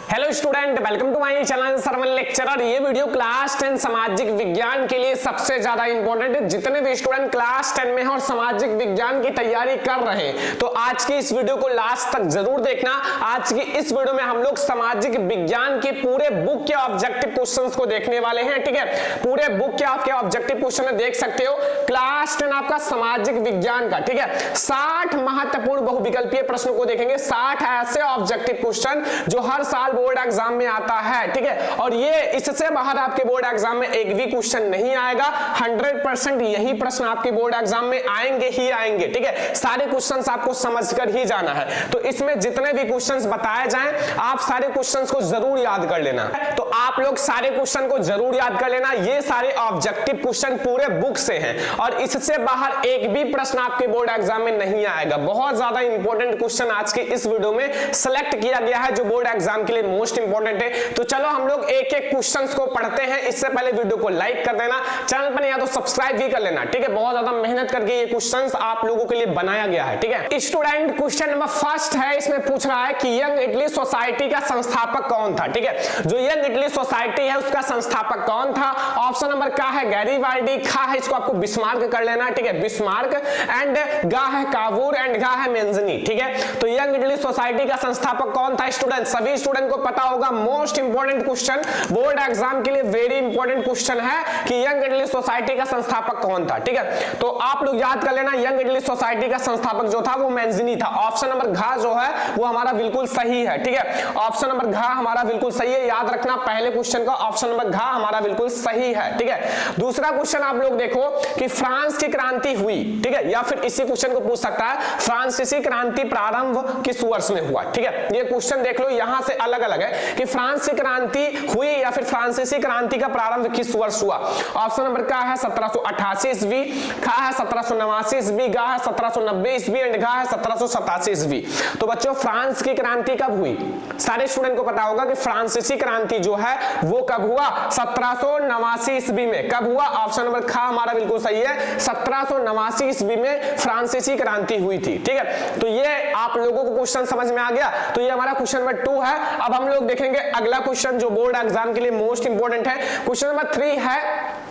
Hello student, welcome to my channel Sarvan lecturer. ये video class 10 सामाजिक विज्ञान के लिए सबसे ज्यादा इंपॉर्टेंट है। जितने भी स्टूडेंट क्लास 10 में हैं और सामाजिक विज्ञान की तैयारी कर रहे हैं तो आज की इस वीडियो को लास्ट तक जरूर देखना। आज की इस वीडियो में हम लोग सामाजिक विज्ञान के पूरे बुक के ऑब्जेक्टिव क्वेश्चंस को देखने वाले हैं। ठीक है, पूरे बुक के आपके ऑब्जेक्टिव क्वेश्चन देख सकते हो। क्लास 10 आपका सामाजिक विज्ञान का, ठीक है, 60 महत्वपूर्ण बहुविकल्पीय प्रश्नों को देखेंगे। 60 ऐसे ऑब्जेक्टिव क्वेश्चन जो हर साल बोर्ड एग्जाम में आता है। ठीक है, और ये इससे बाहर आपके बोर्ड एग्जाम में एक भी क्वेश्चन नहीं आएगा। 100% यही प्रश्न आपके बोर्ड एग्जाम में आएंगे ही आएंगे। ठीक है, सारे क्वेश्चंस आपको समझकर ही जाना है। तो इसमें जितने भी क्वेश्चंस बताए जाएं आप सारे क्वेश्चंस को जरूर याद कर लेना। तो आप लोग सारे क्वेश्चन को जरूर याद कर लेना। ये सारे ऑब्जेक्टिव क्वेश्चन पूरे बुक से हैं और इससे बाहर एक भी प्रश्न आपके बोर्ड एग्जाम में नहीं आएगा। बहुत ज्यादा इंपॉर्टेंट क्वेश्चन आज के इस वीडियो में सेलेक्ट किया गया है जो बोर्ड एग्जाम के लिए मोस्ट इंपॉर्टेंट है। तो चलो हम लोग एक एक क्वेश्चंस को पढ़ते हैं। इससे पहले वीडियो को लाइक कर देना, चैनल पर या तो सब्सक्राइब भी कर लेना। ठीक है, बहुत ज्यादा मेहनत करके ये क्वेश्चंस आप लोगों के लिए बनाया गया है। ठीक है स्टूडेंट, क्वेश्चन नंबर फर्स्ट है, इसमें पूछ रहा है कि यंग इटली सोसाइटी का संस्थापक कौन था। ठीक है, जो यंग इटली सोसाइटी है उसका संस्थापक कौन था। ऑप्शन नंबर का है गैरीबाल्डी, खा है इसको आपको बिस्मार्क कर लेना। ठीक है, बिस्मार्क, एंड गा है कावूर, एंड गा है मेंजनी। ठीक है, तो यंग इटली सोसाइटी का संस्थापक कौन था स्टूडेंट, सभी स्टूडेंट को पता होगा। Most important question board exam के लिए, वेरी इंपॉर्टेंट क्वेश्चन है कि यंग इटली सोसाइटी का संस्थापक कौन था। ठीक है, तो आप लोग याद कर लेना यंग इटली सोसाइटी का संस्थापक जो था वो मेंजनी था। ऑप्शन नंबर घ जो है वो हमारा बिल्कुल सही है। ठीक है, ऑप्शन नंबर घ हमारा बिल्कुल सही है। याद रखना पहले क्वेश्चन का ऑप्शन नंबर घ हमारा बिल्कुल सही है। ठीक है, दूसरा क्वेश्चन आप लोग देखो कि फ्रांस की क्रांति हुई। ठीक है, या फिर इसी क्वेश्चन को पूछ सकता है फ्रांसीसी क्रांति प्रारंभ किस वर्ष में हुआ। ठीक है, ये क्वेश्चन देख लो, यहां से अलग अलग है कि फ्रांस की क्रांति हुई या फिर फ्रांसीसी क्रांति का प्रारंभ किस वर्ष हुआ। ऑप्शन नंबर का है 1788 ईस्वी, खा है 1789 ईस्वी, गा है 1790 ईस्वी, एंड घा है 1787 ईस्वी। तो बच्चों फ्रांस की क्रांति कब हुई, सारे स्टूडेंट को पता होगा कि फ्रांसीसी क्रांति जो है वो कब हुआ, 1789 ईस्वी में। कब हुआ, ऑप्शन नंबर खा हमारा बिल्कुल सही है, 1789 ईस्वी में फ्रांसीसी क्रांति हुई थी। ठीक है, तो ये आप लोगों को क्वेश्चन समझ में आ गया। तो ये हमारा क्वेश्चन नंबर 2 है। अब हम लोग देखेंगे अगला क्वेश्चन जो बोर्ड एग्जाम के लिए मोस्ट इंपोर्टेंट है। क्वेश्चन नंबर 3 है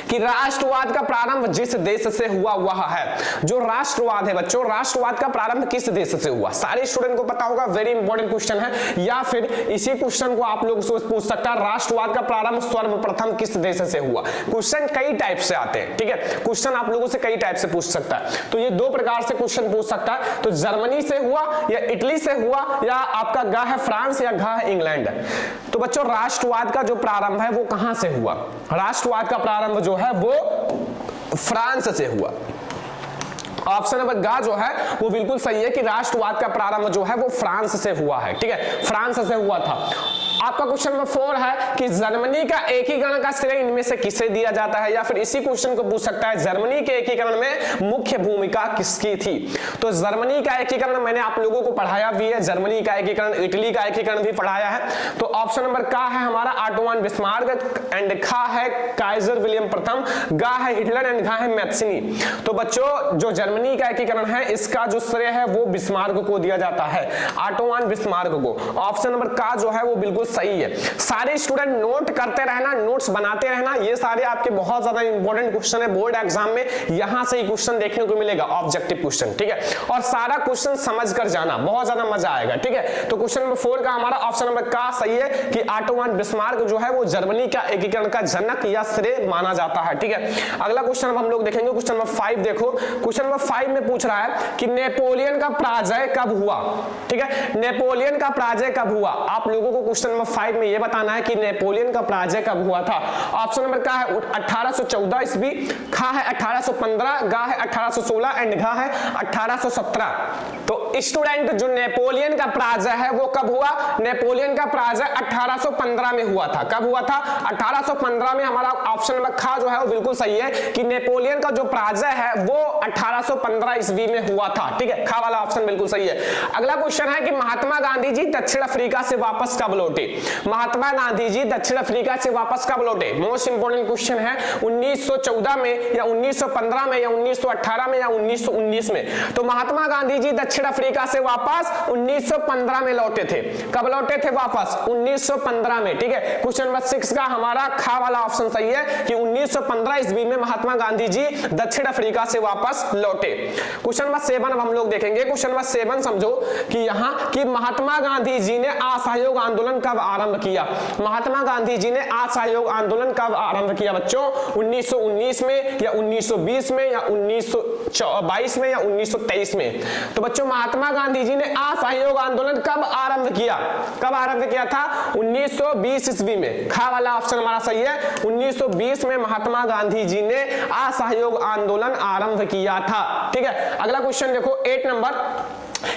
कि राष्ट्रवाद का प्रारंभ जिस देश से हुआ वह है। जो राष्ट्रवाद है बच्चों, राष्ट्रवाद का प्रारंभ किस देश से हुआ, सारे स्टूडेंट को पता होगा, वेरी इंपॉर्टेंट क्वेश्चन है। या फिर इसी क्वेश्चन को आप लोग से पूछ सकता है राष्ट्रवाद का प्रारंभ सर्वप्रथम किस देश से हुआ। क्वेश्चन कई टाइप से आते हैं। ठीक है, क्वेश्चन आप लोगों से कई टाइप से पूछ सकता है। तो ये दो प्रकार से क्वेश्चन पूछ सकता है। तो जर्मनी से हुआ या इटली से हुआ या आपका गा है फ्रांस या घा है इंग्लैंड। तो बच्चों राष्ट्रवाद का जो प्रारंभ है वो कहां से हुआ, राष्ट्रवाद का प्रारंभ जो है वो फ्रांस से हुआ। ऑप्शन नंबर गा जो है वो बिल्कुल सही है कि राष्ट्रवाद का प्रारंभ जो है वो फ्रांस से हुआ है। ठीक है, फ्रांस से हुआ था। आपका क्वेश्चन नंबर 4 है कि जर्मनी का एकीकरण का श्रेय इनमें से किसे दिया जाता है। या फिर इसी क्वेश्चन को पूछ सकता है जर्मनी के एकीकरण में मुख्य भूमिका किसकी थी। तो जर्मनी का एकीकरण मैंने आप लोगों को पढ़ाया भी है, जर्मनी का एकीकरण, इटली का एकीकरण भी पढ़ाया है। तो ऑप्शन नंबर का है हमारा ऑटो वन बिस्मार्क, एंड खा है काइजर विलियम प्रथम, गा है हिटलर, एंड घा है मैत्सिनी। तो बच्चों जो जर्मनी का एकीकरण है इसका जो श्रेय है वो बिस्मार्क को दिया जाता है, ऑटो वन बिस्मार्क को। ऑप्शन नंबर का जो है वो बिल्कुल सही है। सारे स्टूडेंट नोट करते रहना, नोट्स बनाते रहना। ये सारे आपके बहुत ज्यादा इंपॉर्टेंट क्वेश्चन है बोर्ड एग्जाम में, यहां से ही क्वेश्चन देखने को मिलेगा, ऑब्जेक्टिव क्वेश्चन। ठीक है, और सारा क्वेश्चन समझ कर जाना, बहुत ज्यादा मजा आएगा। ठीक है, तो क्वेश्चन नंबर 4 का हमारा ऑप्शन नंबर का सही है कि ऑटो वन बिस्मार्क जो है वो जर्मनी का एकीकरण का जनक या श्रेय माना जाता है। ठीक है, अगला क्वेश्चन हम लोग देखेंगे। क्वेश्चन नंबर 5 देखो, क्वेश्चन नंबर 5 में पूछ रहा है कि नेपोलियन का पराजय कब हुआ। ठीक है, नेपोलियन का पराजय कब हुआ। आप लोगों को क्वेश्चन नंबर 5 में ये बताना है कि नेपोलियन का पराजय कब हुआ था। ऑप्शन नंबर का है 1814 ईस्वी, खा है 1815, गा है 1816, एंड घा है 1817। तो स्टूडेंट जो नेपोलियन का पराजय है वो कब हुआ, नेपोलियन का पराजय 1815 में हुआ था। कब हुआ था, 1815 में। हमारा ऑप्शन नंबर खा जो है वो बिल्कुल सही है कि नेपोलियन का जो पराजय है वो 1815 ईस्वी में हुआ था। ठीक है, खा वाला ऑप्शन बिल्कुल सही है। अगला क्वेश्चन है कि महात्मा गांधी जी दक्षिण अफ्रीका से वापस कब लौटे। लौटे? महात्मा गांधी जी दक्षिण अफ्रीका से वापस कब लौटे? मोस्ट इंपोर्टेंट क्वेश्चन है। 1914 में या 1915 में या 1918 में या 1919 में? तो महात्मा गांधी जी दक्षिण अफ्रीका से वापस 1915 में लौटे थे। कब लौटे थे वापस? 1915 में। ठीक है, क्वेश्चन नंबर 6 का हमारा खा वाला ऑप्शन सही है कि 1915 ईस्वी में महात्मा गांधी जी दक्षिण अफ्रीका से वापस लौटे। क्वेश्चन नंबर 7 अब हम लोग देखेंगे। क्वेश्चन नंबर 7 समझो कि यहाँ कि महात्मा गांधी जी ने असहयोग आंदोलन कब आरंभ किया? महात्मा गांधी जी ने असहयोग आंदोलन कब आरंभ किया बच्चों? 1919 में या 1920 में या 1922 में या 1923 में? तो बच्चों महात्मा गांधी जी ने असहयोग आंदोलन कब आरंभ किया? कब आरंभ किया था? 1920 ईस्वी में। खा वाला ऑप्शन हमारा सही है। 1920 में महात्मा गांधी जी ने असहयोग आंदोलन आरंभ किया था। ठीक है, अगला क्वेश्चन देखो 8 नंबर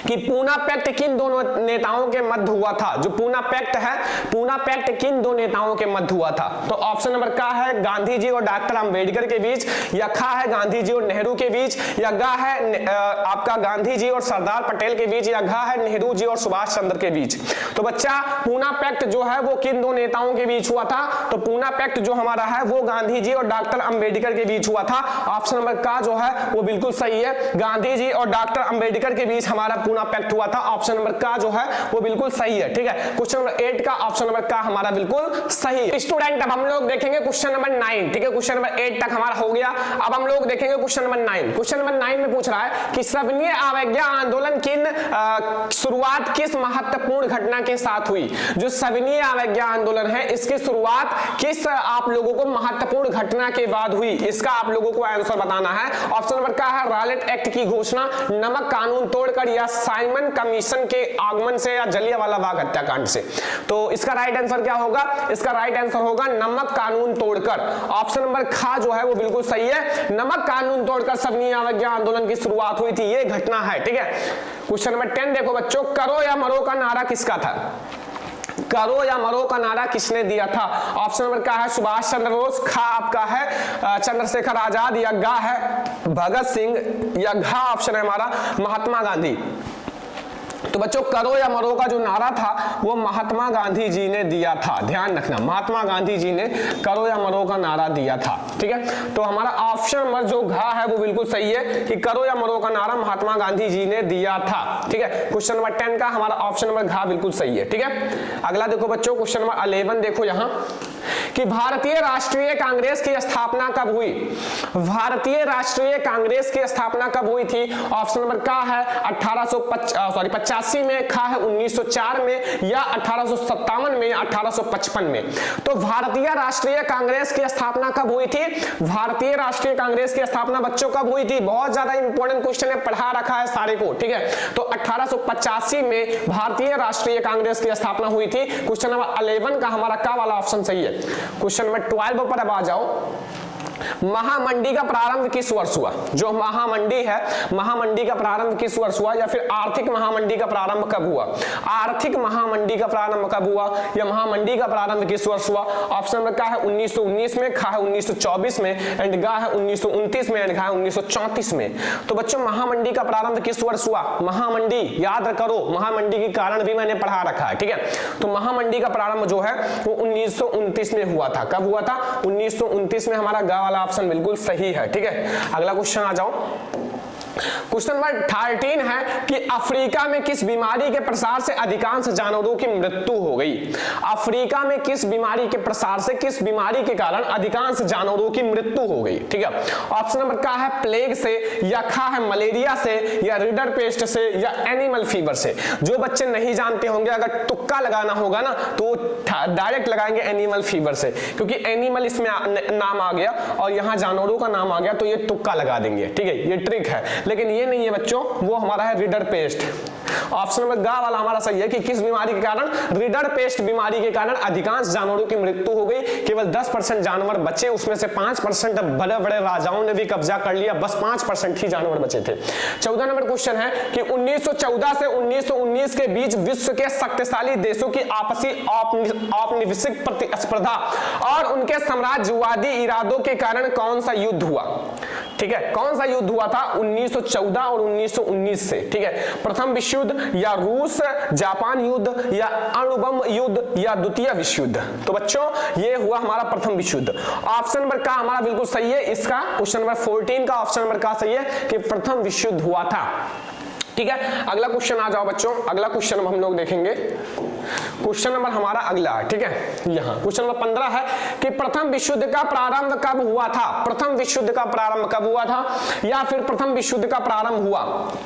कि पूना पैक्ट किन दोनों नेताओं के मध्य हुआ था? जो पूना पैक्ट है, पूना पैक्ट किन दो नेताओं के मध्य हुआ था? तो ऑप्शन नंबर का है गांधी जी और डॉक्टर अंबेडकर के बीच, या खा है गांधी जी और नेहरू के बीच, या गा है आपका गांधी जी और सरदार पटेल के बीच, या घा है नेहरू जी और सुभाष चंद्र के बीच? तो बच्चा पूना पैक्ट जो है वो किन दो नेताओं के बीच हुआ था? तो पूना पैक्ट जो हमारा है वो गांधी जी और डॉक्टर अंबेडकर के बीच हुआ था। ऑप्शन नंबर का जो है वो बिल्कुल सही है। गांधी जी और डॉक्टर अंबेडकर के बीच हमारा पूना पैक्ट हुआ था। ऑप्शन नंबर का जो है वो बिल्कुल सही है। ठीक है, क्वेश्चन नंबर 8 का ऑप्शन नंबर का हमारा बिल्कुल सही है। स्टूडेंट अब हम लोग देखेंगे क्वेश्चन नंबर 9। ठीक है, क्वेश्चन नंबर 8 तक हमारा हो गया। अब हम लोग देखेंगे क्वेश्चन नंबर 9। क्वेश्चन नंबर 9 में पूछ रहा है कि सविनय अवज्ञा आंदोलन किन शुरुआत किस महत्वपूर्ण घटना के साथ हुई? जो सविनय अवज्ञा आंदोलन है इसकी शुरुआत किस आप लोगों को महत्वपूर्ण घटना के बाद हुई? इसका आप लोगों को आंसर बताना है। ऑप्शन नंबर का है रॉलेट एक्ट की घोषणा, नमक कानून तोड़कर, या साइमन कमीशन के आगमन से, या जलियांवाला बाग हत्याकांड से? तो इसका राइट आंसर क्या होगा? इसका राइट आंसर होगा नमक कानून तोड़कर। ऑप्शन नंबर खा जो है वो बिल्कुल सही है। नमक कानून तोड़कर सविनय अवज्ञा आंदोलन की शुरुआत हुई थी, ये घटना है। ठीक है, क्वेश्चन नंबर 10 देखो बच्चों, करो या मरो का नारा किसका था? करो या मरो का नारा किसने दिया था? ऑप्शन नंबर का है सुभाष चंद्र बोस, खा आपका है चंद्रशेखर आजाद, या गा है भगत सिंह, या घा ऑप्शन है हमारा महात्मा गांधी? तो बच्चों करो या मरो का जो नारा था वो महात्मा गांधी जी ने दिया था। ध्यान रखना, महात्मा गांधी जी ने करो या मरो का नारा दिया था। ठीक है, तो हमारा ऑप्शन नंबर जो घा है वो बिल्कुल सही है कि करो या मरो का नारा महात्मा गांधी जी ने दिया था। ठीक है, क्वेश्चन नंबर 10 का हमारा ऑप्शन नंबर घा बिल्कुल सही है। ठीक है, अगला देखो बच्चों क्वेश्चन नंबर 11 देखो यहाँ कि भारतीय राष्ट्रीय कांग्रेस की स्थापना कब हुई? भारतीय राष्ट्रीय कांग्रेस की स्थापना कब हुई थी? ऑप्शन नंबर का है 85 में, खा है 1904 में, या 1857 में, या 1855 में? तो भारतीय राष्ट्रीय कांग्रेस की स्थापना कब हुई थी? भारतीय राष्ट्रीय कांग्रेस की स्थापना बच्चों कब हुई थी? बहुत ज्यादा इंपॉर्टेंट क्वेश्चन है, पढ़ा रखा है सारे को। ठीक है, तो 1885 में भारतीय राष्ट्रीय कांग्रेस की स्थापना हुई थी। क्वेश्चन नंबर 11 का हमारा का वाला ऑप्शन सही है। क्वेश्चन नंबर 12 पर अब आ जाओ। महामंडी का प्रारंभ किस वर्ष हुआ? जो महामंडी है, महामंडी का प्रारंभ किस वर्ष हुआ, या फिर आर्थिक महामंडी का प्रारंभ कब हुआ? आर्थिक महामंडी का प्रारंभ कब हुआ, या महामंडी का प्रारंभ किस वर्ष हुआ? ऑप्शन नंबर का है 1919 में, खा है 1924 में, एंड गा है 1929 में, एंड घा है 1934 में। तो बच्चों महामंडी का प्रारंभ किस वर्ष हुआ? महामंडी याद करो, महामंडी के कारण भी मैंने पढ़ा रखा है। ठीक है, तो महामंडी का प्रारंभ जो है वो 1929 में हुआ था। कब हुआ था? 1929 में। हमारा गा वाला ऑप्शन बिल्कुल सही है। ठीक है, अगला क्वेश्चन आ जाओ। क्वेश्चन नंबर 13 है कि अफ्रीका में किस बीमारी के प्रसार से अधिकांश जानवरों की मृत्यु हो गई? अफ्रीका में किस बीमारी के प्रसार से, किस बीमारी के कारण अधिकांश जानवरों की मृत्यु हो गई? ठीक है, ऑप्शन नंबर का है प्लेग से, या खा है मलेरिया से, या रीडर पेस्ट से, या एनिमल फीवर से? जो बच्चे नहीं जानते होंगे, अगर तुक्का लगाना होगा ना तो डायरेक्ट लगाएंगे एनिमल फीवर से, क्योंकि एनिमल इसमें नाम आ गया और यहाँ जानवरों का नाम आ गया, तो ये तुक्का लगा देंगे। ठीक है, ये ट्रिक है, लेकिन ये नहीं है बच्चों, वो हमारा है रीडर पेस्ट। ऑप्शन नंबर गा वाला हमारा सही है कि किस बीमारी के कारण? रीडर पेस्ट बीमारी के कारण अधिकांश जानवरों की मृत्यु हो गई। केवल 10% जानवर बचे, उसमें से 5% बड़े बड़े राजाओं ने भी कब्जा कर लिया, बस 5% ही जानवर बचे थे। 14 नंबर क्वेश्चन है कि 1914 से 1919 के बीच विश्व के शक्तिशाली देशों की आपसी औपनिवेशिक प्रतिस्पर्धा और उनके साम्राज्यवादी इरादों के कारण कौन सा युद्ध हुआ? ठीक है, कौन सा युद्ध हुआ था 1914 और 1919 से, ठीक है, प्रथम विश्व युद्ध या रूस जापान युद्ध या अणु बम युद्ध या द्वितीय विश्व युद्ध। तो बच्चों ये हुआ हमारा प्रथम विश्व युद्ध। ऑप्शन नंबर का हमारा बिल्कुल सही है, इसका क्वेश्चन नंबर 14 का ऑप्शन नंबर का सही है कि प्रथम विश्व युद्ध हुआ था। ठीक है, अगला क्वेश्चन आ जाओ बच्चों, अगला क्वेश्चन हम लोग देखेंगे। क्वेश्चन नंबर हमारा अगला है, ठीक है, यहाँ क्वेश्चन नंबर 15 है कि प्रथम विश्व युद्ध का प्रारंभ कब हुआ था। प्रथम विश्व युद्ध का प्रारंभ कब हुआ था या फिर प्रथम विश्व युद्ध का प्रारंभ हुआ,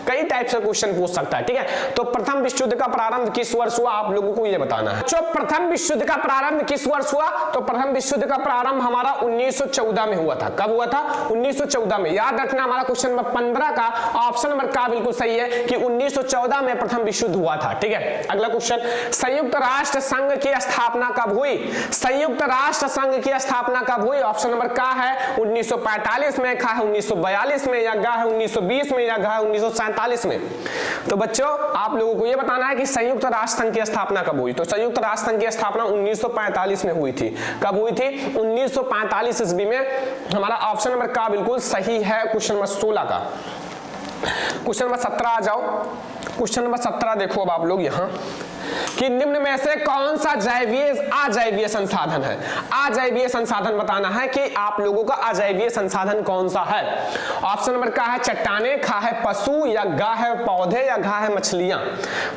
कई टाइप से क्वेश्चन पूछ सकता है। ठीक है, तो प्रथम विश्व युद्ध का प्रारंभ किस वर्ष हुआ आप लोगों को ये बताना है। जो प्रथम विश्व युद्ध का प्रारंभ किस वर्ष हुआ, तो प्रथम विश्व युद्ध का प्रारंभ हमारा 1914 में हुआ था। कब हुआ था 1914 में। याद रखना हमारा क्वेश्चन नंबर 15 का ऑप्शन नंबर का बिल्कुल सही है कि 1914 में प्रथम विश्व युद्ध हुआ था। ठीक है, अगला क्वेश्चन, संयुक्त राष्ट्र संघ की स्थापना कब हुई। संयुक्त राष्ट्र संघ की स्थापना कब हुई, ऑप्शन नंबर का है 1945 में, खा है 1942 में, या गा है 1920 में, या गा है 1947 में। तो बच्चों आप लोगों को यह बताना है कि संयुक्त राष्ट्र संघ की स्थापना कब हुई। तो संयुक्त राष्ट्र संघ की स्थापना 1945 में हुई थी। कब हुई थी 1945 ईस्वी में। हमारा ऑप्शन नंबर का बिल्कुल सही है क्वेश्चन नंबर 16 का। क्वेश्चन नंबर 17 आ जाओ। क्वेश्चन नंबर 17 देखो अब आप लोग यहां कि निम्न में से कौन सा जैवीय अजैवीय संसाधन है। अजैवीय संसाधन बताना है कि आप लोगों का अजैवीय संसाधन कौन सा है। ऑप्शन नंबर का है चट्टाने, खा है पशु, या गा है पौधे, या घा है मछलियां।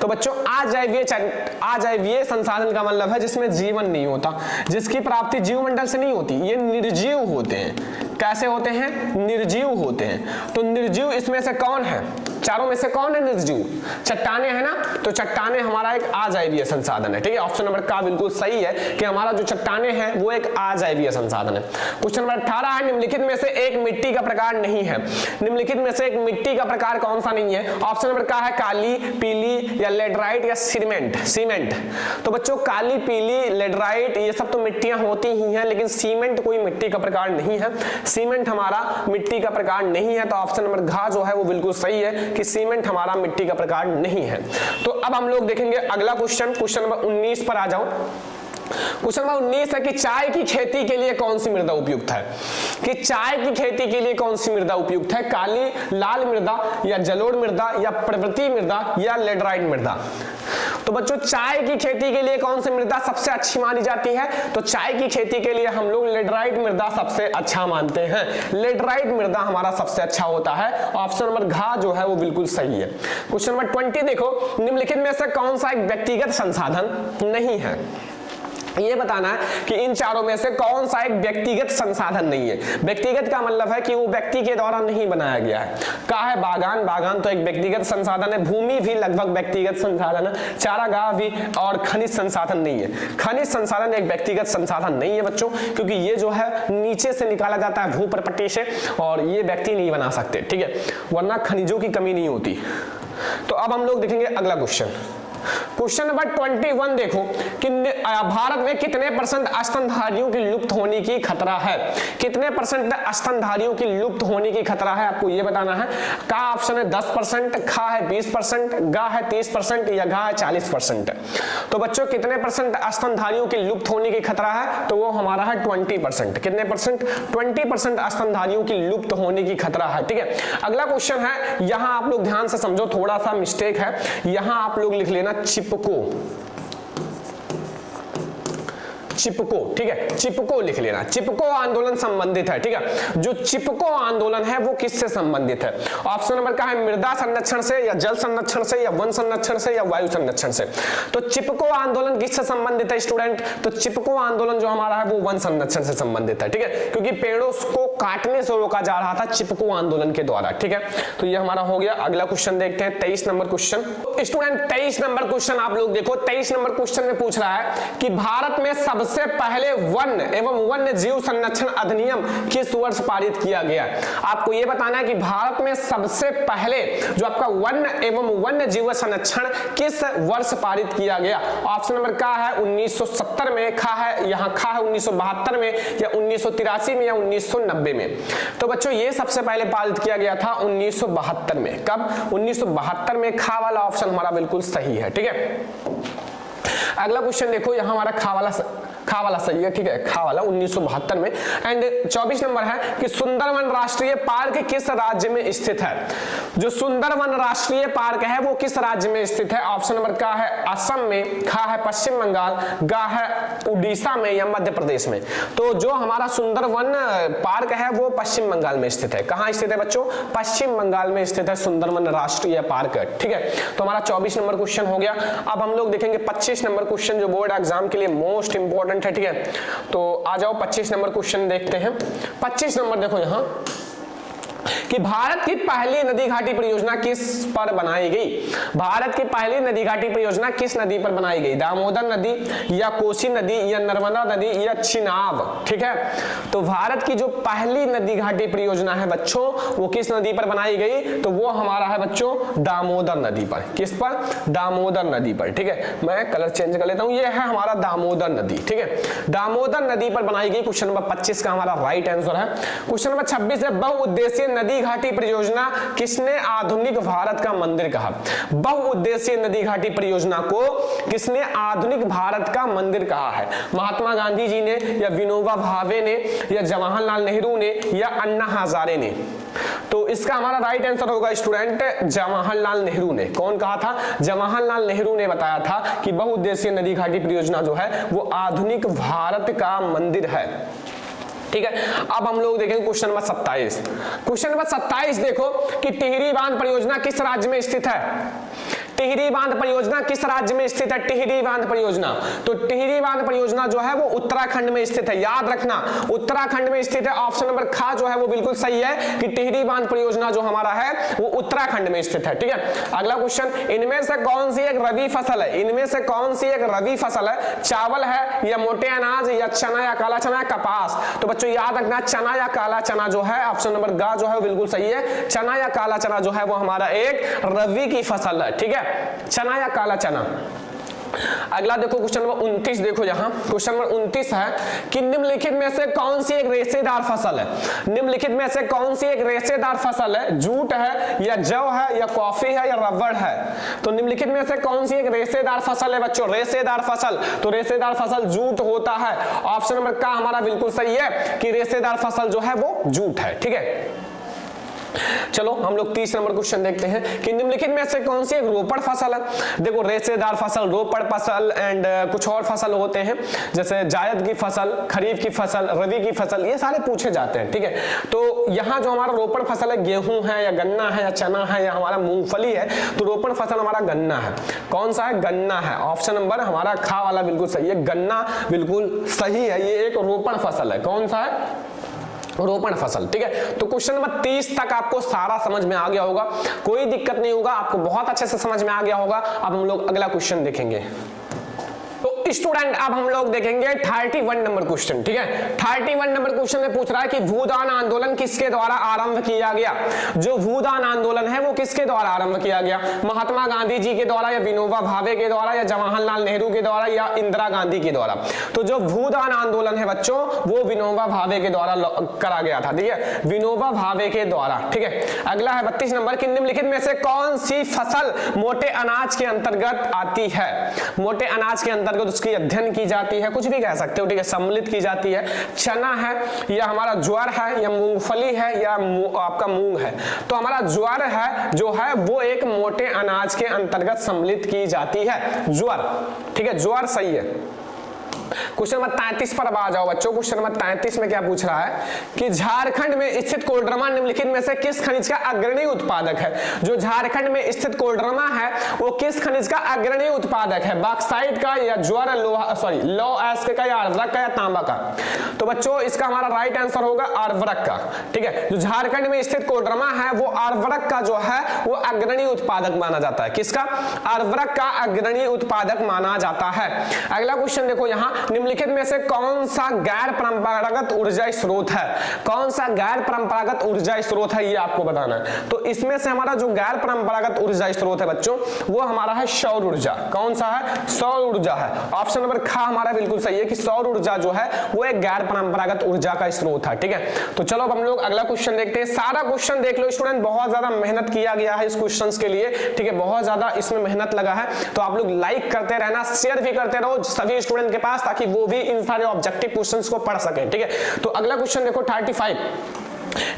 तो बच्चों अजैवीय संसाधन का मतलब है जिसमें जीवन नहीं होता, जिसकी प्राप्ति जीवमंडल से नहीं होती, ये निर्जीव होते हैं। कैसे होते हैं, निर्जीव होते हैं। तो निर्जीव इसमें से कौन है, चारों में से कौन है निर्जीव, चट्टाने है ना। तो चट्टाने हमारा एक अजैवीय संसाधन है। ठीक है, ऑप्शन नंबर का बिल्कुल सही है कि हमारा जो चट्टाने हैं वो एक अजैवीय संसाधन है। क्वेश्चन नंबर 18 है, निम्नलिखित में से एक मिट्टी का प्रकार नहीं है। निम्नलिखित में से एक मिट्टी का प्रकार कौन सा नहीं है। ऑप्शन नंबर का है काली, पीली, या लेडराइट, या सीमेंट। तो बच्चों काली, पीली, लेडराइट ये सब तो मिट्टियां होती ही हैं, लेकिन सीमेंट कोई मिट्टी का प्रकार नहीं है। सीमेंट हमारा मिट्टी का प्रकार नहीं है। तो ऑप्शन नंबर घ जो है वो बिल्कुल सही है कि सीमेंट हमारा मिट्टी का प्रकार नहीं है। तो अब हम लोग देखेंगे अगला क्वेश्चन, क्वेश्चन नंबर 19 पर आ जाओ। क्वेश्चन नंबर 19 है कि चाय की खेती के लिए कौन सी मृदा उपयुक्त है। कि चाय की खेती के लिए कौन सी मृदा उपयुक्त है, काली, लाल मृदा, या जलोढ़ मृदा, या पर्वतीय मृदा, या लेडराइट मृदा। तो बच्चों चाय की खेती के लिए कौन सी मृदा सबसे अच्छी मानी जाती है। तो चाय की खेती के लिए हम लोग लेडराइट मृदा सबसे अच्छा मानते हैं। लेडराइट मृदा हमारा सबसे अच्छा होता है। ऑप्शन नंबर घ जो है वो बिल्कुल सही है। क्वेश्चन नंबर 20 देखो, निम्नलिखित में से कौन सा एक व्यक्तिगत संसाधन नहीं है। ये बताना है कि इन चारों में से कौन सा एक व्यक्तिगत संसाधन नहीं है। व्यक्तिगत का मतलब है कि वो व्यक्ति के द्वारा नहीं बनाया गया है। का है बागान तो एक व्यक्तिगत संसाधन है। भूमि भी लगभग व्यक्तिगत संसाधन है। चारागाह भी, और खनिज संसाधन नहीं है। खनिज संसाधन एक व्यक्तिगत संसाधन नहीं है बच्चों, क्योंकि ये जो है नीचे से निकाला जाता है भूप्रपट्टी से, और ये व्यक्ति नहीं बना सकते। ठीक है, वरना खनिजों की कमी नहीं होती। तो अब हम लोग देखेंगे अगला क्वेश्चन। क्वेश्चन नंबर 21 देखो कि भारत में कितने परसेंट स्तनधारियों की लुप्त होने की खतरा है। कितने परसेंट स्तनधारियों की लुप्त होने की खतरा है आपको ये बताना है। का ऑप्शन है 10%, खा है 20%, गा है 30%, या घा है 40%। तो बच्चों कितने परसेंट स्तनधारियों की लुप्त होने की खतरा है, तो वो हमारा है 20%। कितने परसेंट, 20% स्तनधारियों की लुप्त होने की खतरा है। ठीक है, अगला क्वेश्चन है, यहां आप लोग ध्यान से समझो, थोड़ा सा मिस्टेक है। यहां आप लोग लिख लेना चिपको। ठीक है, चिपको लिख लेना। चिपको आंदोलन संबंधित है। ठीक है, जो चिपको आंदोलन है वो किससे संबंधित है। ऑप्शन नंबर का है मृदा संरक्षण से, या जल संरक्षण से, या वन संरक्षण से, या वायु संरक्षण से। तो चिपको आंदोलन किससे संबंधित है स्टूडेंट, तो चिपको आंदोलन जो हमारा है वो वन संरक्षण से संबंधित है। ठीक है, क्योंकि पेड़ों को काटने से रोका जा रहा था चिपको आंदोलन के द्वारा। ठीक है, तो ये हमारा हो गया। अगला क्वेश्चन देखते हैं 23 number question. Student 23 number question आप लोग देखो। 23 नंबर क्वेश्चन में पूछ रहा है कि भारत में सबसे पहले वन एवं वन्य जीव संरक्षण अधिनियम किस वर्ष पारित किया गया। आपको यह बताना है कि भारत में सबसे पहले जो आपका वन एवं वन्य जीव संरक्षण किस वर्ष पारित किया गया। ऑप्शन नंबर का है 1970 में, खा है 1972 में, या 1983 में, या 1990 में। तो बच्चों ये सबसे पहले पारित किया गया था 1972 में। कब, 1972 में। खा वाला ऑप्शन हमारा बिल्कुल सही है। ठीक है, अगला क्वेश्चन देखो, यहां हमारा खा खा वाला सही है, ठीक है, खा वाला 1972 में। एंड 24 नंबर है कि सुंदरवन राष्ट्रीय पार्क किस राज्य में स्थित है? जो सुंदरवन राष्ट्रीय पार्क है वो किस राज्य में स्थित है? ऑप्शन नंबर का है असम में, खा है पश्चिम बंगाल, गा है उड़ीसा में या मध्य प्रदेश में। तो जो हमारा सुंदरवन पार्क है वो पश्चिम बंगाल में स्थित है। कहां स्थित है बच्चों? पश्चिम बंगाल में स्थित है सुंदरवन राष्ट्रीय पार्क, ठीक है। तो हमारा 24 नंबर क्वेश्चन हो गया। अब हम लोग देखेंगे 25 नंबर क्वेश्चन जो बोर्ड एग्जाम के लिए मोस्ट इंपॉर्टेंट है, ठीक है। तो आ जाओ 25 नंबर क्वेश्चन देखते हैं। 25 नंबर देखो यहां कि भारत की पहली नदी घाटी परियोजना किस पर बनाई गई? भारत की पहली नदी घाटी परियोजना किस नदी पर बनाई गई? दामोदर नदी या कोसी नदी या नर्मदा नदी या चिनाब, ठीक है। तो भारत की जो पहली नदी घाटी परियोजना है बच्चों वो किस नदी पर बनाई गई? तो वो हमारा है बच्चों दामोदर नदी पर। किस पर? दामोदर नदी पर, ठीक है। मैं कलर चेंज कर लेता हूं, ये है हमारा दामोदर नदी, ठीक है। दामोदर नदी पर बनाई गई। क्वेश्चन नंबर 25 का हमारा राइट आंसर है। क्वेश्चन नंबर 26 है बहुउद्देशीय नदी घाटी परियोजना किसने आधुनिक भारत का मंदिर कहा? बहुउद्देशीय नदी घाटी परियोजना को किसने आधुनिक भारत का मंदिर कहा है? महात्मा गांधी जी ने या विनोबा भावे ने या जवाहरलाल नेहरू ने या अन्ना हजारे ने? तो इसका हमारा राइट आंसर होगा स्टूडेंट जवाहरलाल नेहरू ने। कौन कहा था? जवाहरलाल नेहरू ने बताया था कि बहुउद्देशीय नदी घाटी परियोजना जो है वो आधुनिक भारत का मंदिर है, ठीक है। अब हम लोग देखेंगे क्वेश्चन नंबर 27। क्वेश्चन नंबर 27 देखो कि टिहरी बांध परियोजना किस राज्य में स्थित है? टिहरी बांध परियोजना किस राज्य में स्थित है? टिहरी बांध परियोजना, तो टिहरी बांध परियोजना जो है वो उत्तराखंड में स्थित है। याद रखना उत्तराखंड में स्थित है। ऑप्शन नंबर खा जो है वो बिल्कुल सही है कि टिहरी बांध परियोजना जो हमारा है वो उत्तराखंड में स्थित है, ठीक है। अगला क्वेश्चन, इनमें से कौन सी एक रबी फसल है? इनमें से कौन सी एक रबी फसल है? चावल है या मोटे अनाज या चना या काला चना या कपास? तो बच्चों याद रखना चना या काला चना जो है, ऑप्शन नंबर गा जो है वो बिल्कुल सही है। चना या काला चना जो है वो हमारा एक रबी की फसल है, ठीक है। चना या काला चना। अगला देखो क्वेश्चन नंबर 29 देखो यहां क्वेश्चन नंबर 29 है कि निम्नलिखित में से कौन सी एक रेशेदार फसल है? निम्नलिखित में से कौन सी एक रेशेदार फसल है? जूट है या जौ है या कॉफी है या रबड़ है? तो निम्नलिखित में से कौन सी एक रेशेदार फसल है बच्चों? रेशेदार फसल, तो रेशेदार फसल जूट होता है। ऑप्शन नंबर का हमारा बिल्कुल सही है कि रेशेदार फसल जो है वो जूट है, ठीक है। चलो हम लोग 30 नंबर क्वेश्चन देखते हैं कि निम्नलिखित में से कौन सी एक रोपड़ फसल है? देखो रेशेदार फसल, रोपड़ फसल एंड कुछ और फसल होते हैं जैसे जायद की फसल, खरीफ की फसल, रबी की फसल, ये सारे पूछे जाते हैं, ठीक है। तो यहाँ जो हमारा रोपड़ फसल है गेहूं है या गन्ना है या चना है या हमारा मूंगफली है, तो रोपड़ फसल हमारा गन्ना है। कौन सा है? गन्ना है। ऑप्शन नंबर हमारा खा वाला बिल्कुल सही है, गन्ना बिल्कुल सही है। ये एक रोपड़ फसल है। कौन सा है? रोपण फसल, ठीक है। तो क्वेश्चन नंबर 30 तक आपको सारा समझ में आ गया होगा, कोई दिक्कत नहीं होगा, आपको बहुत अच्छे से समझ में आ गया होगा। अब हम लोग अगला क्वेश्चन देखेंगे। तो स्टूडेंट अब हम लोग देखेंगे 31 नंबर क्वेश्चन, ठीक है। 31 नंबर क्वेश्चन में पूछ रहा है कि भूदान आंदोलन किसके द्वारा आरंभ किया गया? जो भूदान आंदोलन है वो किसके द्वारा आरंभ किया गया? महात्मा गांधी जी के द्वारा या विनोबा भावे के द्वारा या जवाहरलाल नेहरू के द्वारा या इंदिरा गांधी के द्वारा? तो जो भूदान आंदोलन है बच्चों वो विनोबा भावे के द्वारा करा गया था, ठीक है, विनोबा भावे के द्वारा, ठीक है। अगला है 32 नंबर कि निम्नलिखित में से कौन सी फसल मोटे अनाज के अंतर्गत आती है? मोटे अनाज के अंतर्गत उसकी अध्ययन की जाती है, कुछ भी कह सकते हो, ठीक है, सम्मिलित की जाती है। चना है या हमारा ज्वार है या मूंगफली है या आपका मूंग है? तो हमारा ज्वार है जो है वो एक मोटे अनाज के अंतर्गत सम्मिलित की जाती है, ज्वार, ठीक है, ज्वार सही है। क्वेश्चन नंबर 33 पर अब आ जाओ बच्चों। क्वेश्चन नंबर 33 में क्या पूछ रहा है कि झारखंड में स्थित कोडरमा निम्नलिखित में से किस खनिज का अग्रणी उत्पादक है? जो झारखंड में स्थित कोडरमा है वो किस खनिज का अग्रणी उत्पादक है? बॉक्साइट का या ज्वार लोहा लौ एस्क का या अर्धरक का या तांबा का? तो बच्चों इसका हमारा राइट आंसर होगा अर्धरक का, ठीक है। जो झारखंड में स्थित कोडरमा है वो अर्धरक का जो है वो अग्रणी उत्पादक माना जाता है। किसका? अर्धरक का अग्रणी उत्पादक माना जाता है। अगला क्वेश्चन देखो यहाँ निम्नलिखित में से कौन सा गैर परंपरागत ऊर्जा स्रोत है? कौन सा गैर परंपरागत ऊर्जा स्रोत है ये आपको बताना है। तो इसमें से हमारा जो गैर परंपरागत ऊर्जा स्रोत है बच्चों वो हमारा है सौर ऊर्जा। कौन सा है? सौर ऊर्जा है। ऑप्शन नंबर खा हमारा बिल्कुल सही है कि सौर ऊर्जा जो है वो एक गैर परंपरागत ऊर्जा का स्रोत है, ठीक है। तो चलो अब हम लोग अगला क्वेश्चन देखते हैं। सारा क्वेश्चन देख लो स्टूडेंट, बहुत ज्यादा मेहनत किया गया है इस क्वेश्चन के लिए, ठीक है, बहुत ज्यादा इसमें मेहनत लगा है। तो आप लोग लाइक करते रहना, शेयर भी करते रहो सभी स्टूडेंट के पास क्लास, ताकि वो भी इन सारे ऑब्जेक्टिव क्वेश्चंस को पढ़ सके। ठीक है, तो अगला क्वेश्चन देखो 35,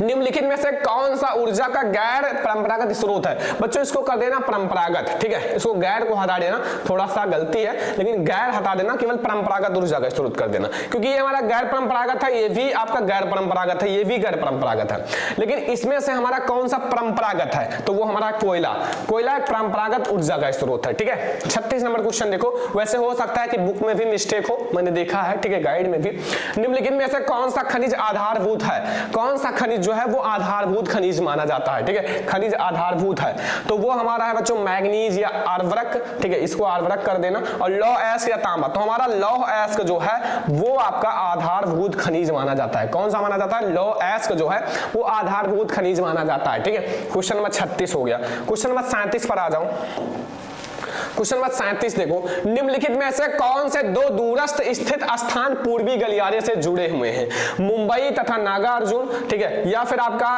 निम्नलिखित में से कौन सा ऊर्जा का गैर परंपरागत स्रोत है। बच्चों इसको कर देना परंपरागत, ठीक है, इसको गैर को हटा देना, थोड़ा सा गलती है लेकिन गैर हटा देना, केवल परंपरागत ऊर्जा का स्रोत कर देना, क्योंकि ये हमारा गैर परंपरागत है, ये भी आपका गैर परंपरागत है, ये भी गैर परंपरागत है, लेकिन इसमें से हमारा कौन सा परंपरागत है, तो वो हमारा कोयला। कोयला एक परंपरागत ऊर्जा का स्रोत है। ठीक है, 36 नंबर क्वेश्चन देखो, वैसे हो सकता है कि बुक में भी मिस्टेक हो, मैंने देखा है, ठीक है, गाइड में भी। निम्नलिखित में से कौन सा खनिज आधारभूत है, कौन सा खनिज जो है वो आधारभूत खनिज माना जाता है। ठीक है, खनिज आधारभूत है तो वो हमारा है बच्चों मैग्नीज या आर्वरक। ठीक है, इसको आर्वरक कर देना, और लौह अयस्क या तांबा, तो हमारा लौह अयस्क जो है वो आपका आधारभूत खनिज माना जाता है। कौन सा माना जाता है, लौह अयस्क जो है वो आधारभूत खनिज माना जाता है। ठीक है, क्वेश्चन नंबर 36 हो गया। क्वेश्चन नंबर 37 पर आ जाऊं। क्वेश्चन नंबर 37 देखो, निम्नलिखित में से कौन से दो दूरस्थ स्थित स्थान पूर्वी गलियारे से जुड़े हुए हैं, मुंबई तथा नागार्जुन। ठीक है, या फिर आपका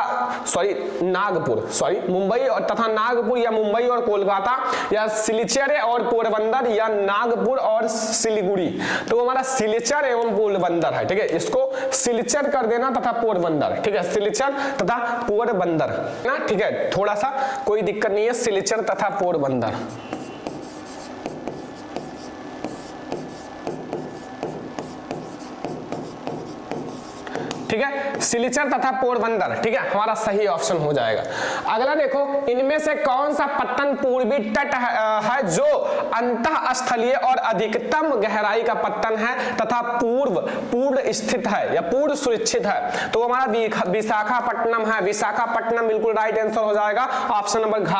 मुंबई और तथा नागपुर, या मुंबई और कोलकाता, या सिलिचर और पोरबंदर, या नागपुर और सिलीगुड़ी। तो हमारा सिलिचर एवं पोरबंदर है। ठीक है, इसको सिलिचर कर देना तथा पोरबंदर। ठीक है, सिलिचर तथा पोरबंदर ना। ठीक है, थोड़ा सा कोई दिक्कत नहीं है, सिलिचर तथा पोरबंदर। ठीक है, सिलिचर तथा पोरबंदर, ठीक है, हमारा सही ऑप्शन हो जाएगा। अगला देखो, इनमें से कौन सा पत्तन पूर्वी तट है जो अंतःस्थलीय और अधिकतम गहराई का पत्तन है तथा पूर्व स्थित है या पूर्व सुरक्षित है, तो हमारा विशाखापट्टनम है। विशाखापट्टनम बिल्कुल राइट आंसर हो जाएगा, ऑप्शन नंबर घ।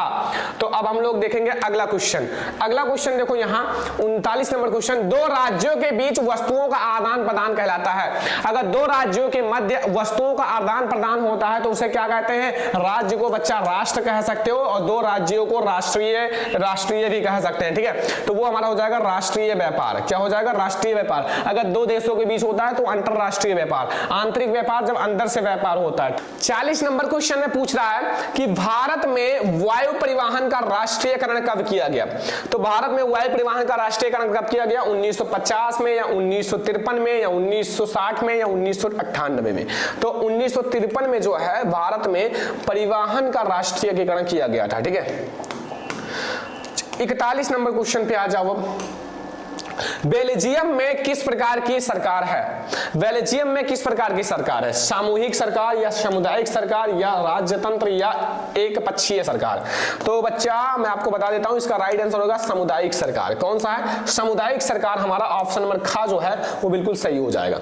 तो अब हम लोग देखेंगे अगला क्वेश्चन। अगला क्वेश्चन देखो यहाँ 39 नंबर क्वेश्चन, दो राज्यों के बीच वस्तुओं का आदान प्रदान कहलाता है। अगर दो राज्यों के मध्य वस्तुओं का आदान प्रदान होता है तो उसे क्या कहते हैं, राज्य को बच्चा राष्ट्र कह सकते हो, और दो राज्यों को राष्ट्रीय भी कह सकते हैं। ठीक है, तो वो हमारा हो जाएगा राष्ट्रीय व्यापार। क्या हो जाएगा, राष्ट्रीय व्यापार। अगर दो देशों के बीच होता है तो अंतरराष्ट्रीय व्यापार। आंतरिक व्यापार जब अंदर से व्यापार होता है। 40 नंबर क्वेश्चन में पूछ रहा है कि भारत में वायु परिवहन का राष्ट्रीयकरण कब किया गया। तो भारत में वायु परिवहन का राष्ट्रीयकरण कब किया गया, 1950 में, या 1953 में, या 1960 में, या 1998 में। तो 1953 में जो है भारत में परिवहन का राष्ट्रीयकरण किया गया था। ठीक है, 41 नंबर क्वेश्चन पे आ जाओ। बेल्जियम में किस प्रकार की सरकार है। बेल्जियम में किस प्रकार की सरकार है, सामूहिक सरकार, या सामुदायिक सरकार, या राज्यतंत्र, या एक पक्षीय सरकार। तो बच्चा मैं आपको बता देता हूं, इसका राइट आंसर होगा सामुदायिक सरकार। कौन सा है, सामुदायिक सरकार। हमारा ऑप्शन नंबर ख जो है वो बिल्कुल सही हो जाएगा।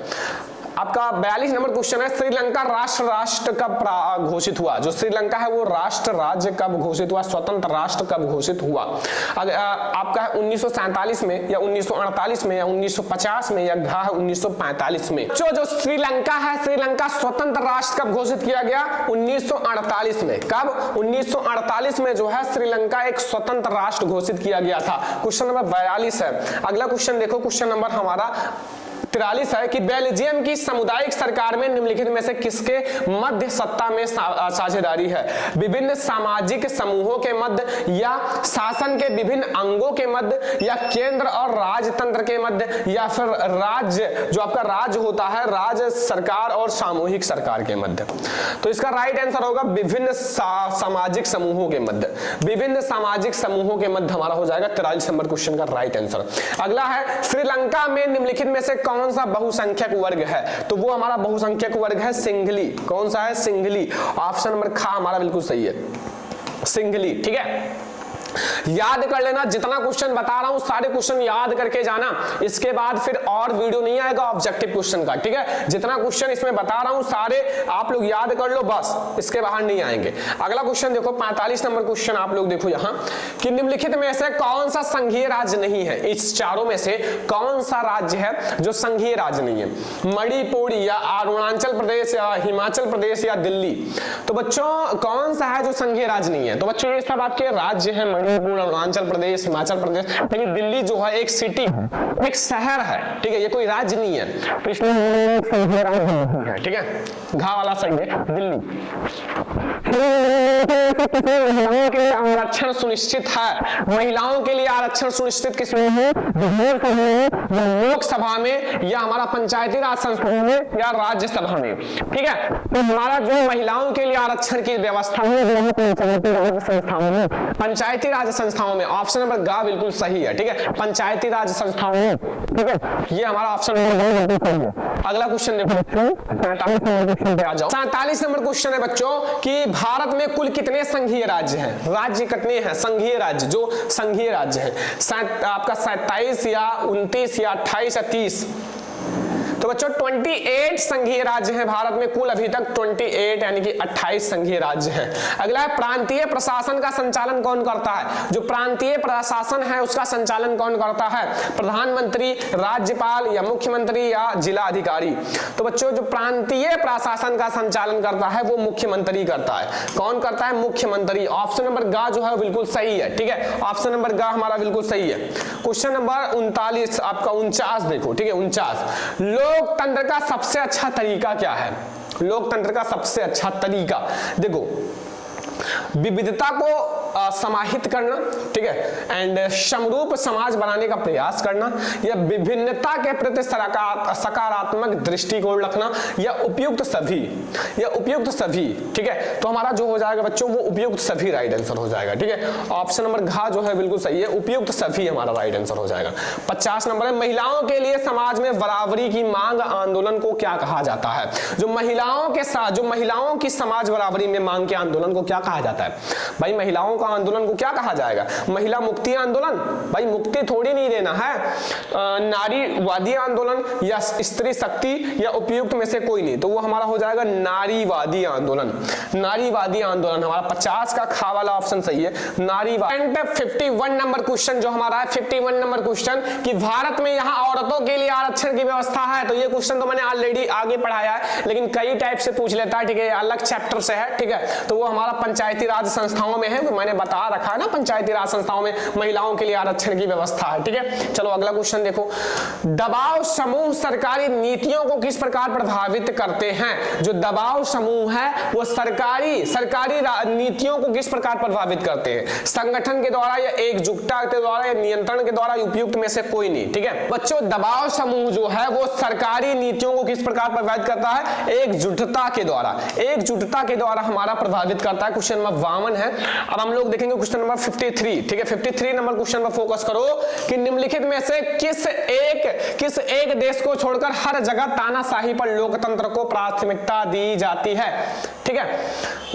आपका 42 नंबर क्वेश्चन है, श्रीलंका राष्ट्र कब घोषित हुआ। जो श्रीलंका है वो राष्ट्र राज्य कब घोषित हुआ, स्वतंत्र राष्ट्र कब घोषित हुआ। अगर आपका है 1947 में, या 1948 में, या 1950 में, या 1945 में। जो श्रीलंका है, श्रीलंका स्वतंत्र राष्ट्र कब घोषित किया गया, 1948 में। कब, 1948 में जो है श्रीलंका एक स्वतंत्र राष्ट्र घोषित किया गया था। क्वेश्चन नंबर 42 है। अगला क्वेश्चन देखो, क्वेश्चन नंबर हमारा 43 है कि बेल्जियम की सामुदायिक सरकार में निम्नलिखित में से किसके मध्य सत्ता में साझेदारी है। विभिन्न सामाजिक समूहों के मध्य, या शासन के विभिन्न अंगों के मध्य, या केंद्र और राजतंत्र के मध्य, या फिर राज्य जो आपका राज्य होता है, राज्य सरकार और सामूहिक सरकार के मध्य। तो इसका राइट आंसर होगा विभिन्न सामाजिक समूहों के मध्य। विभिन्न सामाजिक समूहों के मध्य हमारा हो जाएगा 43 नंबर क्वेश्चन का राइट आंसर। अगला है, श्रीलंका में निम्नलिखित में से कौन सा बहुसंख्यक वर्ग है। तो वो हमारा बहुसंख्यक वर्ग है सिंघली। कौन सा है, सिंघली। ऑप्शन नंबर ख हमारा बिल्कुल सही है, सिंघली। ठीक है, याद कर लेना, जितना क्वेश्चन बता रहा हूं सारे क्वेश्चन याद करके जाना। इसके बाद फिर और वीडियो नहीं आएगा ऑब्जेक्टिव क्वेश्चन का। ठीक है, जितना क्वेश्चन इसमें बता रहा हूं सारे आप लोग याद कर लो, बस इसके बाहर नहीं आएंगे। अगला क्वेश्चन देखो 45 नंबर क्वेश्चन आप लोग देखो यहां कि निम्नलिखित में से कौन सा संघीय राज्य नहीं है। इस चारों में से कौन सा राज्य है जो संघीय राज्य नहीं है, मणिपुर, या अरुणाचल प्रदेश, या हिमाचल प्रदेश, या दिल्ली। तो बच्चों कौन सा है जो संघीय राज्य नहीं है। तो बच्चों ये सब आपके राज्य है, मणिपुर, अरुणाचल प्रदेश, हिमाचल प्रदेश, लेकिन दिल्ली जो है एक सिटी है, एक शहर है। ठीक है, ये कोई राज्य नहीं है, तो इसमें संघीय राज्य नहीं है। ठीक है, घा वाला सही है दिल्ली। महिलाओं के लिए आरक्षण सुनिश्चित है, महिलाओं के लिए आरक्षण सुनिश्चित किसमें है? लोकसभा में या हमारा पंचायती राज संस्थाओं में या राज्यसभा में। ठीक है, तो हमारा जो महिलाओं के लिए आरक्षण की व्यवस्था है पंचायती राज संस्थाओं में, पंचायती राज संस्थाओं में। ऑप्शन नंबर ग बिल्कुल सही है। ठीक है, पंचायती राज संस्थाओं में। ठीक है, ये हमारा ऑप्शन नंबर बिल्कुल सही है। अगला क्वेश्चन देखो बच्चों, 47 नंबर क्वेश्चन है बच्चों कि भारत में कुल कितने संघीय राज्य हैं? राज्य कितने हैं? संघीय राज्य, जो संघीय राज्य है आपका 27 या 29 या 28 या 30। तो बच्चों 28 संघीय राज्य हैं भारत में, कुल अभी तक 28 यानी कि 28 संघीय राज्य हैं। अगला है प्रांतीय प्रशासन का संचालन कौन करता है? जो प्रांतीय प्रशासन है उसका संचालन कौन करता है? प्रधानमंत्री, राज्यपाल या मुख्यमंत्री या जिला अधिकारी। तो बच्चों जो प्रांतीय प्रशासन का संचालन करता है वो मुख्यमंत्री करता है। कौन करता है? मुख्यमंत्री। ऑप्शन नंबर ग जो है बिल्कुल सही है। ठीक है, ऑप्शन नंबर ग हमारा बिल्कुल सही है। क्वेश्चन नंबर 39 आपका 49 देखो। ठीक है, 49, लोकतंत्र का सबसे अच्छा तरीका क्या है? लोकतंत्र का सबसे अच्छा तरीका देखो, विविधता को समाहित करना, ठीक है, एंड समरूप समाज बनाने का प्रयास करना, या विभिन्नता के प्रति सकारात्मक दृष्टिकोण रखना, या उपयुक्त सभी, या उपयुक्त सभी। ठीक है, तो हमारा जो हो जाएगा बच्चों वो उपयुक्त सभी राइट आंसर हो जाएगा। ठीक है, ऑप्शन नंबर घ जो है बिल्कुल सही है, उपयुक्त सभी हमारा राइट आंसर हो जाएगा। 50 नंबर है, महिलाओं के लिए समाज में बराबरी की मांग आंदोलन को क्या कहा जाता है? जो महिलाओं के साथ, जो महिलाओं की समाज बराबरी में मांग के आंदोलन को क्या कहा जाता है? भाई महिलाओं का आंदोलन को क्या कहा जाएगा? महिला मुक्ति आंदोलन। भाई मुक्ति थोड़ी नहीं देना है, नारीवादी आंदोलन या स्त्री शक्ति या उपयुक्त में से कोई नहीं, तो वो हमारा हो जाएगा नारीवादी आंदोलन। नारीवादी आंदोलन हमारा 50 का खा वाला ऑप्शन सही है, नारीवादी। 51 नंबर क्वेश्चन जो हमारा है, 51 नंबर क्वेश्चन कि भारत में यहाँ औरतों के लिए आरक्षण की व्यवस्था है। तो ये क्वेश्चन तो मैंने ऑलरेडी आगे पढ़ाया है, लेकिन कई टाइप से पूछ लेता है। ठीक है, अलग चैप्टर से है। ठीक है, तो वो हमारा पंचायती राज संस्थाओं में है, मैंने बता रखा है ना, पंचायती राज संस्थाओं में महिलाओं के लिए आरक्षण की व्यवस्था है। ठीक है, चलो अगला क्वेश्चन देखो, दबाव समूह सरकारी नीतियों को किस प्रकार प्रभावित करते हैं? जो दबाव समूह है वो सरकारी नीतियों को किस प्रकार प्रभावित करते हैं? संगठन के द्वारा या एकजुटता के द्वारा या नियंत्रण के द्वारा, उपयुक्त में से कोई नहीं। ठीक है बच्चों, दबाव समूह जो है वो सरकारी नीतियों को किस प्रकार प्रभावित करता है? एकजुटता के द्वारा, एकजुटता के द्वारा हमारा प्रभावित करता है। क्वेश्चन नंबर 52 है। अब हम लोग देखेंगे क्वेश्चन नंबर 53। ठीक है, 53 नंबर क्वेश्चन पर फोकस करो कि निम्नलिखित में से किस एक देश को छोड़कर हर जगह तानाशाही पर लोकतंत्र को प्राथमिकता दी जाती है? ठीक है,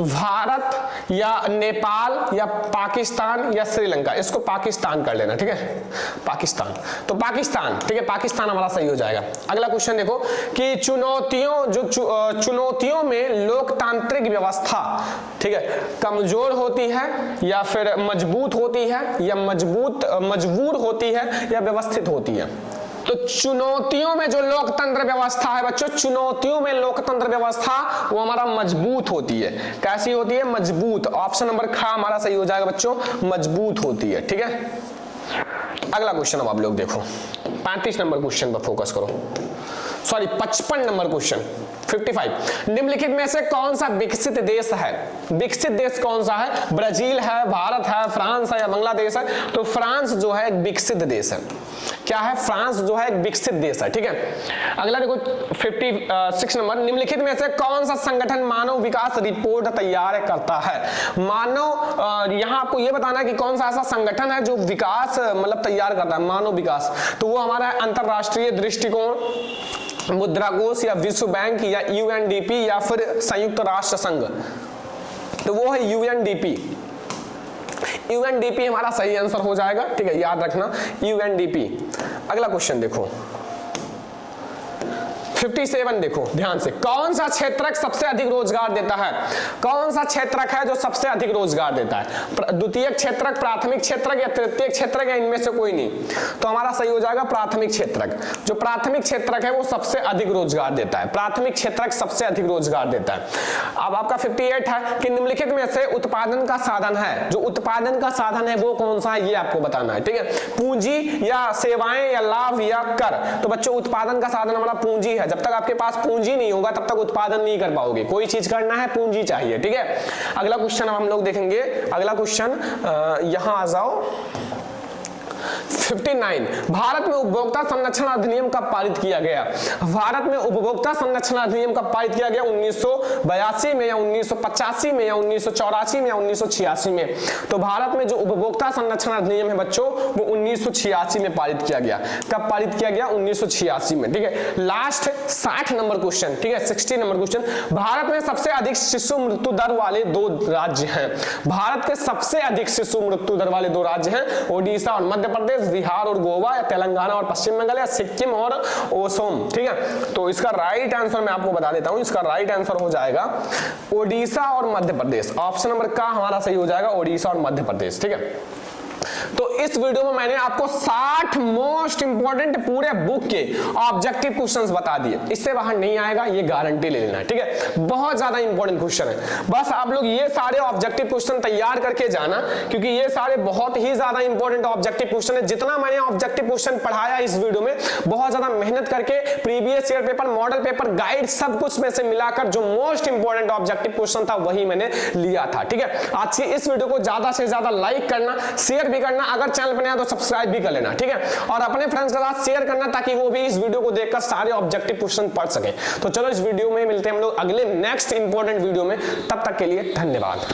भारत या नेपाल या पाकिस्तान या श्रीलंका। इसको पाकिस्तान कर लेना। ठीक है, पाकिस्तान, तो पाकिस्तान। ठीक है, पाकिस्तान हमारा सही हो जाएगा। अगला क्वेश्चन देखो कि चुनौतियों में लोकतांत्रिक व्यवस्था, ठीक है, कमजोर होती है या फिर मजबूत होती है, या मजबूर होती है या व्यवस्थित होती है? तो चुनौतियों में जो लोकतंत्र व्यवस्था है बच्चों, चुनौतियों में लोकतंत्र व्यवस्था वो हमारा मजबूत होती है। कैसी होती है? मजबूत। ऑप्शन नंबर ख हमारा सही हो जाएगा बच्चों, मजबूत होती है। ठीक है, अगला क्वेश्चन अब आप लोग देखो, 35 नंबर क्वेश्चन पर फोकस करो, सॉरी 55 नंबर क्वेश्चन 55। निम्नलिखित में से कौन सा विकसित देश है? विकसित देश कौन सा है? ब्राजील है, भारत है, फ्रांस है या बांग्लादेश है? तो फ्रांस जो है एक विकसित देश है। क्या है? फ्रांस जो है एक विकसित देश है। ठीक है, अगला देखो 56 नंबर, निम्नलिखित में से कौन सा संगठन मानव विकास रिपोर्ट तैयार करता है? मानव, यहाँ आपको यह बताना है कि कौन सा ऐसा संगठन है जो विकास मतलब तैयार करता है, मानव विकास। तो वो हमारा अंतरराष्ट्रीय दृष्टिकोण, मुद्रा कोष या विश्व बैंक या यूएनडीपी या फिर संयुक्त राष्ट्र संघ। तो वो है यूएनडीपी। यूएनडीपी हमारा सही आंसर हो जाएगा। ठीक है, याद रखना यूएनडीपी। अगला क्वेश्चन देखो 57 देखो ध्यान से, कौन सा क्षेत्रक सबसे अधिक रोजगार देता है? कौन सा क्षेत्रक है जो सबसे अधिक रोजगार देता है? द्वितीय क्षेत्रक, प्राथमिक क्षेत्रक या तृतीय क्षेत्रक या इनमें से कोई नहीं? तो हमारा सही हो जाएगा प्राथमिक क्षेत्रक। जो प्राथमिक क्षेत्रक है वो सबसे अधिक रोजगार देता है, प्राथमिक क्षेत्रक सबसे अधिक रोजगार देता है। अब आपका 58 है कि निम्नलिखित में से उत्पादन का साधन है, जो उत्पादन का साधन है वो कौन सा है ये आपको बताना है। ठीक है, पूंजी या सेवाएं या लाभ या कर? तो बच्चों उत्पादन का साधन हमारा पूंजी है। जब तक आपके पास पूंजी नहीं होगा तब तक उत्पादन नहीं कर पाओगे। कोई चीज करना है पूंजी चाहिए, ठीक है। अगला क्वेश्चन अब हम लोग देखेंगे। अगला क्वेश्चन यहां आ जाओ 59, भारत में उपभोक्ता संरक्षण अधिनियम कब पारित किया गया? भारत में उपभोक्ता संरक्षण अधिनियम कब पारित किया गया? 1982 में या 1985 में या 1984 में या 1986 में? तो भारत में जो उपभोक्ता संरक्षण अधिनियम है बच्चों वो 1986 में पारित किया गया। कब पारित किया गया? 1986 में, ठीक है। लास्ट 60 नंबर क्वेश्चन, ठीक है, 60 नंबर क्वेश्चन। भारत में सबसे अधिक शिशु मृत्यु दर वाले 2 राज्य हैं। भारत के सबसे अधिक शिशु मृत्यु दर वाले 2 राज्य हैं, ओडिशा और मध्य प्रदेश, बिहार और गोवा, या तेलंगाना और पश्चिम बंगाल, या सिक्किम और ओसोम, ठीक है। तो इसका राइट आंसर मैं आपको बता देता हूं, इसका राइट आंसर हो जाएगा ओडिशा और मध्य प्रदेश। ऑप्शन नंबर का हमारा सही हो जाएगा ओडिशा और मध्य प्रदेश, ठीक है। तो इस वीडियो में मैंने आपको 60 मोस्ट इंपोर्टेंट पूरे बुक के ऑब्जेक्टिव क्वेश्चंस बता दिए। इससे बाहर नहीं आएगा, ये गारंटी ले लेना, ठीक है। बहुत ज्यादा इंपॉर्टेंट क्वेश्चन है, बस आप लोग ये सारे ऑब्जेक्टिव क्वेश्चन तैयार करके जाना, क्योंकि ये सारे बहुत ही ज्यादा इंपॉर्टेंट ऑब्जेक्टिव क्वेश्चन है। जितना मैंने ऑब्जेक्टिव क्वेश्चन पढ़ाया इस वीडियो में, बहुत ज्यादा मेहनत करके previous year paper, model paper, guide सब कुछ में से मिलाकर जो मोस्ट इंपॉर्टेंट ऑब्जेक्टिव क्वेश्चन था वही मैंने लिया था, ठीक है। आज की इस वीडियो को ज्यादा से ज्यादा लाइक करना, शेयर भी करना, अगर चैनल पर नया तो सब्सक्राइब भी कर लेना, ठीक है। और अपने फ्रेंड्स के साथ शेयर करना ताकि वो भी इस वीडियो को देखकर सारे ऑब्जेक्टिव क्वेश्चन पढ़ सके। तो चलो इस वीडियो में मिलते हैं हम लोग अगले नेक्स्ट इंपॉर्टेंट वीडियो में, तब तक के लिए धन्यवाद।